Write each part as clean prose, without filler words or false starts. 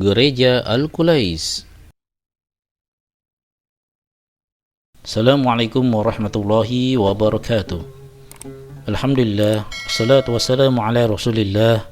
Gereja Al-Qulais. Assalamualaikum warahmatullahi wabarakatuh. Alhamdulillah, salatu wassalamu ala rasulillah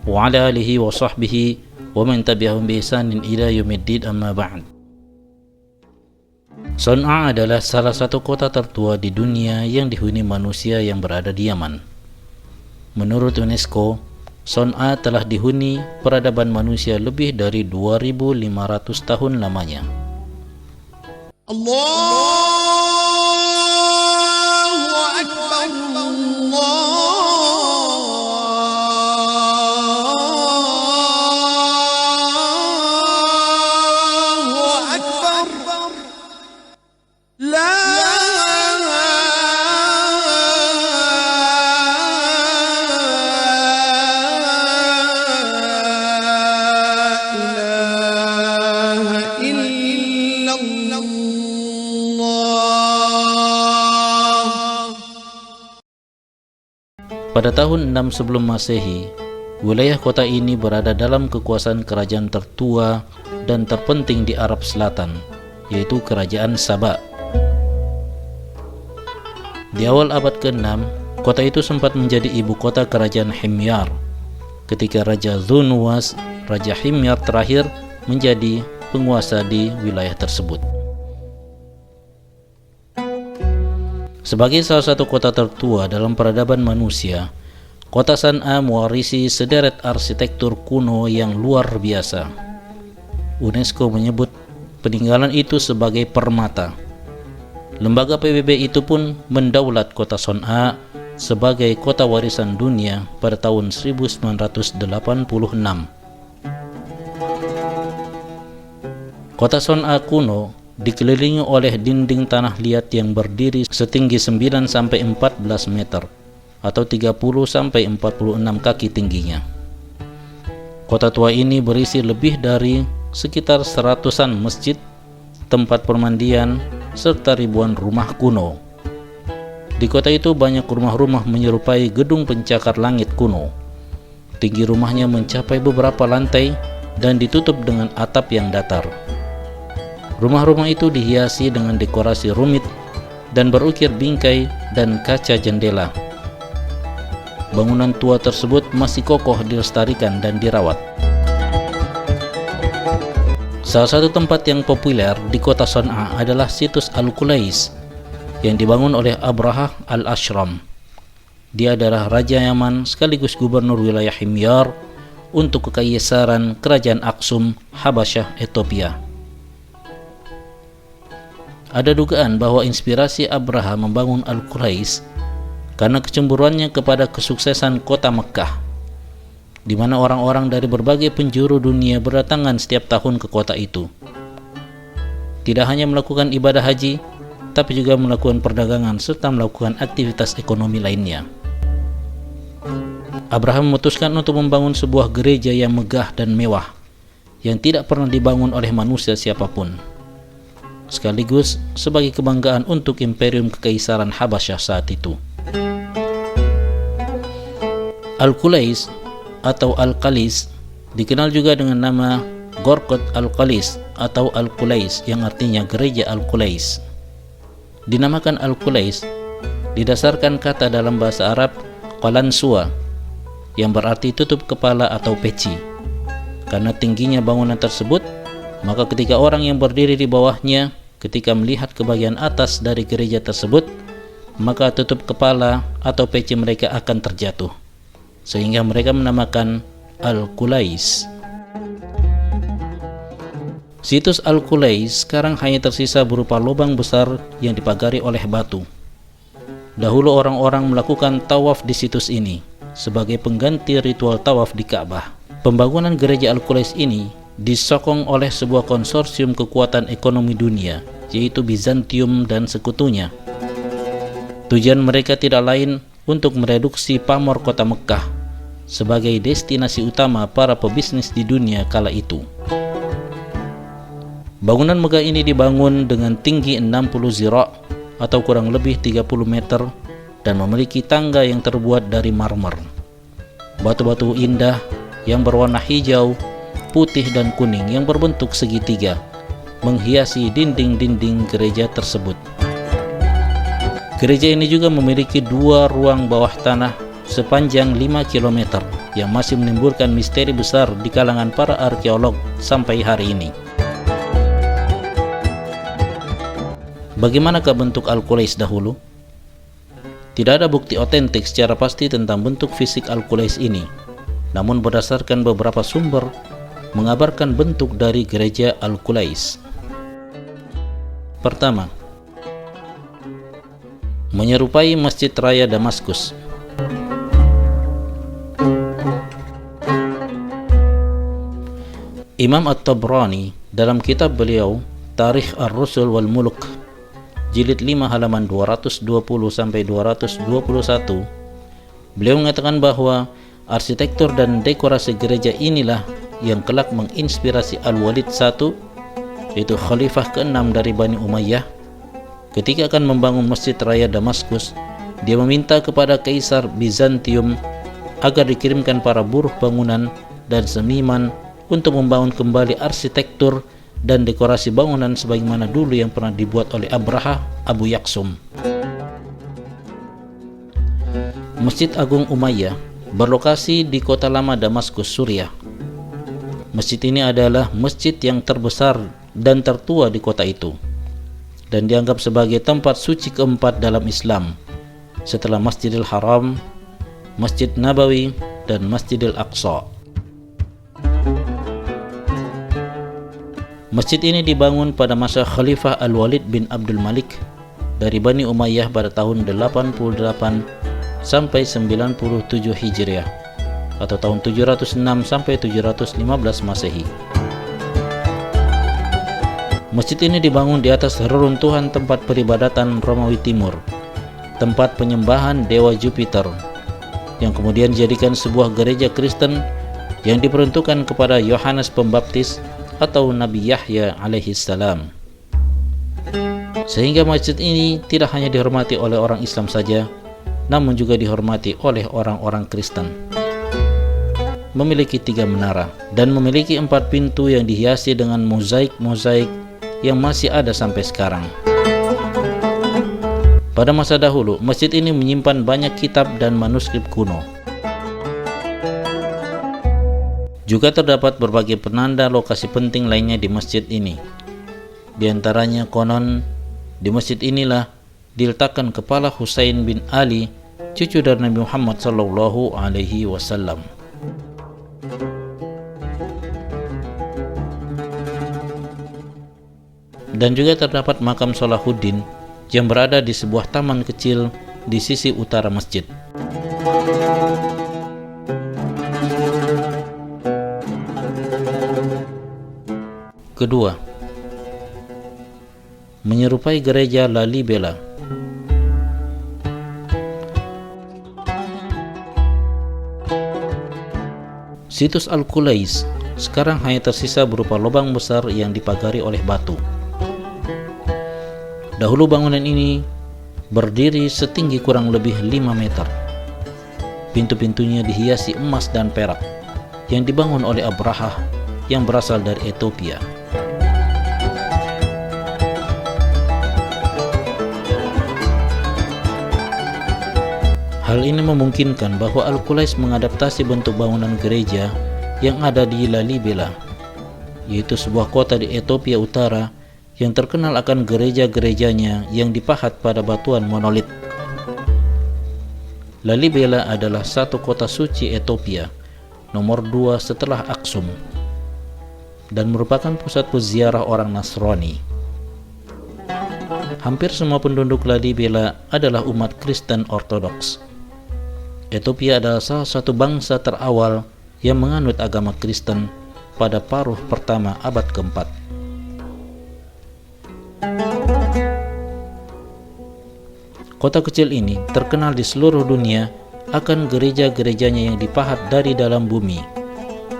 wa ala alihi wa sahbihi wa man tabi'ahum bi ihsanin ila yaumiddin, amma ba'd. Son'a adalah salah satu kota tertua di dunia yang dihuni manusia yang berada di Yaman. Menurut UNESCO, Son'a telah dihuni peradaban manusia lebih dari 2500 tahun lamanya. Allahu Akbar, Allahu Akbar, La ilaha illallah. Pada tahun 6 sebelum Masehi, wilayah kota ini berada dalam kekuasaan kerajaan tertua dan terpenting di Arab Selatan, yaitu Kerajaan Saba. Di awal abad ke-6, kota itu sempat menjadi ibu kota Kerajaan Himyar, ketika Raja Dzunwas, Raja Himyar terakhir, menjadi penguasa di wilayah tersebut. Sebagai salah satu kota tertua dalam peradaban manusia, kota Son'a mewarisi sederet arsitektur kuno yang luar biasa. UNESCO menyebut peninggalan itu sebagai permata. Lembaga PBB itu pun mendaulat kota Son'a sebagai kota warisan dunia pada tahun 1986. Kota Son'a kuno dikelilingi oleh dinding tanah liat yang berdiri setinggi 9-14 meter atau 30-46 kaki tingginya. Kota tua ini berisi lebih dari sekitar 100-an masjid, tempat permandian, serta ribuan rumah kuno. Di kota itu banyak rumah-rumah menyerupai gedung pencakar langit kuno. Tinggi rumahnya mencapai beberapa lantai dan ditutup dengan atap yang datar. Rumah-rumah itu dihiasi dengan dekorasi rumit dan berukir bingkai dan kaca jendela. Bangunan tua tersebut masih kokoh dilestarikan dan dirawat. Salah satu tempat yang populer di kota Son'a adalah situs Al-Qulais yang dibangun oleh Abrahah Al-Ashram. Dia adalah Raja Yaman sekaligus gubernur wilayah Himyar untuk kekaisaran Kerajaan Aksum, Habasyah, Ethiopia. Ada dugaan bahwa inspirasi Abraha membangun Al-Qulais karena kecemburuannya kepada kesuksesan kota Mekkah, di mana orang-orang dari berbagai penjuru dunia berdatangan setiap tahun ke kota itu. Tidak hanya melakukan ibadah haji, tapi juga melakukan perdagangan serta melakukan aktivitas ekonomi lainnya. Abraham memutuskan untuk membangun sebuah gereja yang megah dan mewah, yang tidak pernah dibangun oleh manusia siapapun, sekaligus sebagai kebanggaan untuk imperium kekaisaran Habasyah saat itu. Al-Qulais atau Al-Qalis dikenal juga dengan nama Gorqot Al-Qalis atau Al-Qulais yang artinya gereja Al-Qulais. Dinamakan Al-Qulais didasarkan kata dalam bahasa Arab Qalansua yang berarti tutup kepala atau peci. Karena tingginya bangunan tersebut, maka ketika orang yang berdiri di bawahnya ketika melihat ke bagian atas dari gereja tersebut, maka tutup kepala atau peci mereka akan terjatuh, sehingga mereka menamakan Al-Qulais. Situs Al-Qulais sekarang hanya tersisa berupa lubang besar yang dipagari oleh batu. Dahulu orang-orang melakukan tawaf di situs ini sebagai pengganti ritual tawaf di Ka'bah. Pembangunan gereja Al-Qulais ini disokong oleh sebuah konsorsium kekuatan ekonomi dunia, yaitu Bizantium dan sekutunya. Tujuan mereka tidak lain untuk mereduksi pamor kota Mekkah sebagai destinasi utama para pebisnis di dunia kala itu. Bangunan megah ini dibangun dengan tinggi 60 zira' atau kurang lebih 30 meter dan memiliki tangga yang terbuat dari marmer. Batu-batu indah yang berwarna hijau putih dan kuning yang berbentuk segitiga menghiasi dinding-dinding gereja tersebut. Gereja ini juga memiliki 2 ruang bawah tanah sepanjang 5 km yang masih menimbulkan misteri besar di kalangan para arkeolog sampai hari ini. Bagaimanakah bentuk Al-Qulais dahulu? Tidak ada bukti otentik secara pasti tentang bentuk fisik Al-Qulais ini, namun berdasarkan beberapa sumber mengabarkan bentuk dari gereja Al-Qulais. Pertama, menyerupai Masjid Raya Damaskus. Imam At-Tabrani dalam kitab beliau Tarikh Ar-Rusul wal Muluk jilid 5 halaman 220 sampai 221, beliau mengatakan bahwa arsitektur dan dekorasi gereja inilah yang kelak menginspirasi Al-Walid I, yaitu khalifah ke-6 dari Bani Umayyah. Ketika akan membangun Masjid Raya Damaskus, dia meminta kepada Kaisar Bizantium agar dikirimkan para buruh bangunan dan seniman untuk membangun kembali arsitektur dan dekorasi bangunan sebagaimana dulu yang pernah dibuat oleh Abraha Abu Yaksum. Masjid Agung Umayyah berlokasi di kota lama Damaskus, Suriah. Masjid ini adalah masjid yang terbesar dan tertua di kota itu, dan dianggap sebagai tempat suci keempat dalam Islam setelah Masjidil Haram, Masjid Nabawi, dan Masjidil Aqsa. Masjid ini dibangun pada masa Khalifah Al-Walid bin Abdul Malik dari Bani Umayyah pada tahun 88 sampai 97 Hijriah atau tahun 706 sampai 715 Masehi. Masjid ini dibangun di atas reruntuhan tempat peribadatan Romawi Timur, tempat penyembahan dewa Jupiter, yang kemudian dijadikan sebuah gereja Kristen yang diperuntukkan kepada Yohanes Pembaptis atau Nabi Yahya alaihi salam. Sehingga masjid ini tidak hanya dihormati oleh orang Islam saja, namun juga dihormati oleh orang-orang Kristen. Memiliki 3 menara dan memiliki 4 pintu yang dihiasi dengan mozaik-mozaik yang masih ada sampai sekarang. Pada masa dahulu, masjid ini menyimpan banyak kitab dan manuskrip kuno. Juga terdapat berbagai penanda lokasi penting lainnya di masjid ini. Di antaranya konon di masjid inilah diletakkan kepala Husain bin Ali, cucu dari Nabi Muhammad sallallahu alaihi wasallam. Dan juga terdapat makam Salahuddin yang berada di sebuah taman kecil di sisi utara masjid. Kedua, menyerupai gereja Lalibela. Situs Al-Qulais sekarang hanya tersisa berupa lubang besar yang dipagari oleh batu. Dahulu bangunan ini berdiri setinggi kurang lebih 5 meter. Pintu-pintunya dihiasi emas dan perak yang dibangun oleh Abraha yang berasal dari Ethiopia. Hal ini memungkinkan bahwa Al-Qulais mengadaptasi bentuk bangunan gereja yang ada di Lalibela, yaitu sebuah kota di Ethiopia Utara yang terkenal akan gereja-gerejanya yang dipahat pada batuan monolit. Lalibela adalah satu kota suci Ethiopia, nomor 2 setelah Aksum, dan merupakan pusat peziarah orang Nasrani. Hampir semua penduduk Lalibela adalah umat Kristen Ortodoks. Ethiopia adalah salah satu bangsa terawal yang menganut agama Kristen pada paruh pertama abad keempat. Kota kecil ini terkenal di seluruh dunia akan gereja-gerejanya yang dipahat dari dalam bumi,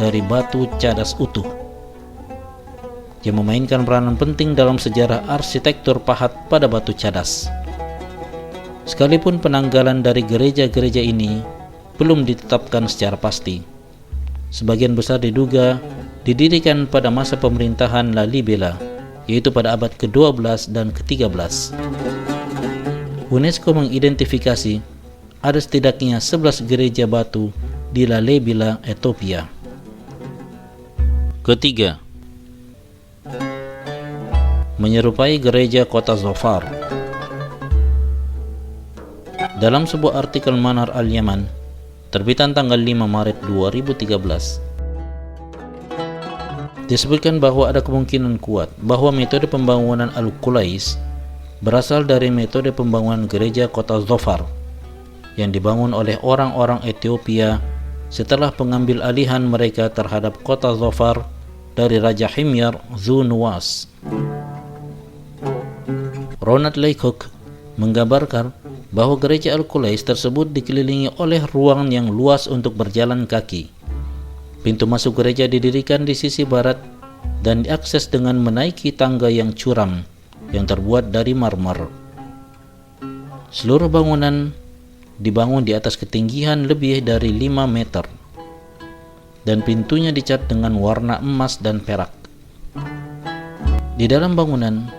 dari batu cadas utuh, yang memainkan peranan penting dalam sejarah arsitektur pahat pada batu cadas. Sekalipun penanggalan dari gereja-gereja ini belum ditetapkan secara pasti, sebagian besar diduga didirikan pada masa pemerintahan Lalibela, yaitu pada abad ke-12 dan ke-13. UNESCO mengidentifikasi ada setidaknya 11 gereja batu di Lalibela, Ethiopia. Ketiga, menyerupai gereja kota Zofar. Dalam sebuah artikel Manar Al-Yaman, terbitan tanggal 5 Maret 2013, disebutkan bahwa ada kemungkinan kuat bahwa metode pembangunan Al-Qulais berasal dari metode pembangunan gereja kota Zofar yang dibangun oleh orang-orang Ethiopia setelah pengambil alihan mereka terhadap kota Zofar dari Raja Himyar Zu-Nuwas. Ronald Leacock menggambarkan bahwa gereja Al-Qulais tersebut dikelilingi oleh ruang yang luas untuk berjalan kaki. Pintu masuk gereja didirikan di sisi barat dan diakses dengan menaiki tangga yang curam yang terbuat dari marmer. Seluruh bangunan dibangun di atas ketinggian lebih dari 5 meter dan pintunya dicat dengan warna emas dan perak. Di dalam bangunan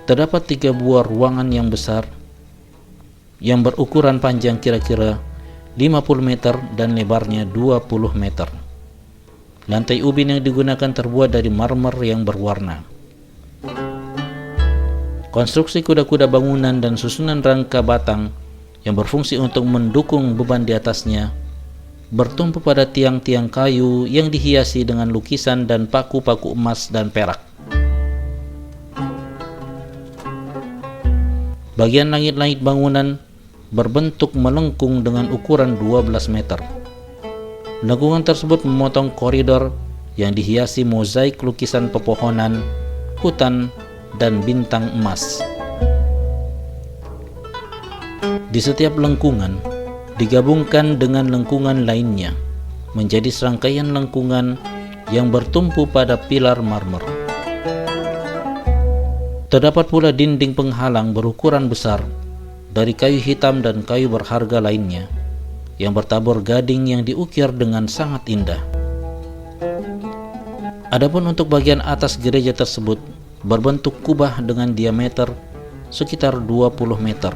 terdapat 3 buah ruangan yang besar yang berukuran panjang kira-kira 50 meter dan lebarnya 20 meter. Lantai ubin yang digunakan terbuat dari marmer yang berwarna. Konstruksi kuda-kuda bangunan dan susunan rangka batang yang berfungsi untuk mendukung beban di atasnya bertumpu pada tiang-tiang kayu yang dihiasi dengan lukisan dan paku-paku emas dan perak. Bagian langit-langit bangunan berbentuk melengkung dengan ukuran 12 meter. Lengkungan tersebut memotong koridor yang dihiasi mozaik lukisan pepohonan, hutan, dan bintang emas. Di setiap lengkungan digabungkan dengan lengkungan lainnya menjadi serangkaian lengkungan yang bertumpu pada pilar marmer. Terdapat pula dinding penghalang berukuran besar dari kayu hitam dan kayu berharga lainnya yang bertabur gading yang diukir dengan sangat indah. Adapun untuk bagian atas gereja tersebut berbentuk kubah dengan diameter sekitar 20 meter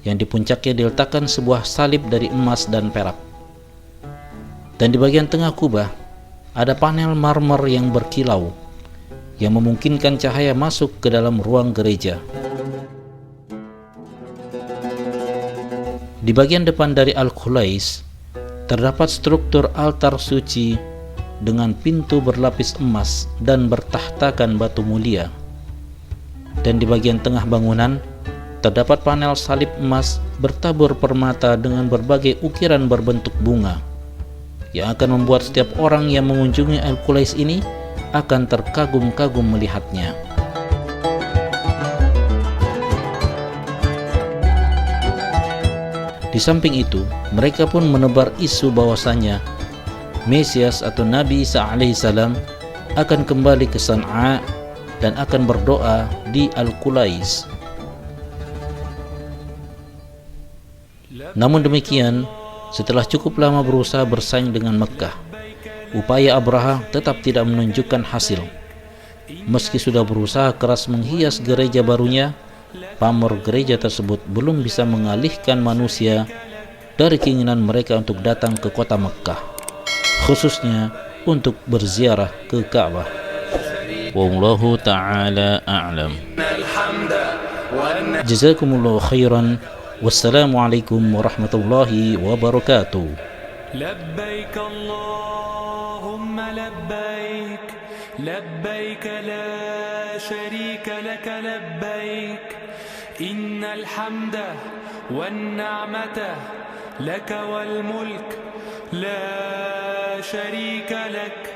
yang di puncaknya diletakkan sebuah salib dari emas dan perak. Dan di bagian tengah kubah ada panel marmer yang berkilau yang memungkinkan cahaya masuk ke dalam ruang gereja. Di bagian depan dari Al-Qulais terdapat struktur altar suci dengan pintu berlapis emas dan bertahtakan batu mulia. Dan di bagian tengah bangunan terdapat panel salib emas bertabur permata dengan berbagai ukiran berbentuk bunga yang akan membuat setiap orang yang mengunjungi Al-Qulais ini akan terkagum-kagum melihatnya. Di samping itu, mereka pun menebar isu bahwasanya Mesias atau Nabi Isa alaihissalam akan kembali ke San'a dan akan berdoa di Al-Qulais. Namun demikian, setelah cukup lama berusaha bersaing dengan Mekkah, upaya Abraha tetap tidak menunjukkan hasil. Meski sudah berusaha keras menghias gereja barunya, pamor gereja tersebut belum bisa mengalihkan manusia dari keinginan mereka untuk datang ke kota Mekkah, khususnya untuk berziarah ke Ka'bah. Wallahu ta'ala a'lam. Jazakumullahu khairan. Wassalamualaikum warahmatullahi wabarakatuh. لبيك اللهم لبيك لبيك لا شريك لك لبيك إن الحمد والنعمة لك والملك لا شريك لك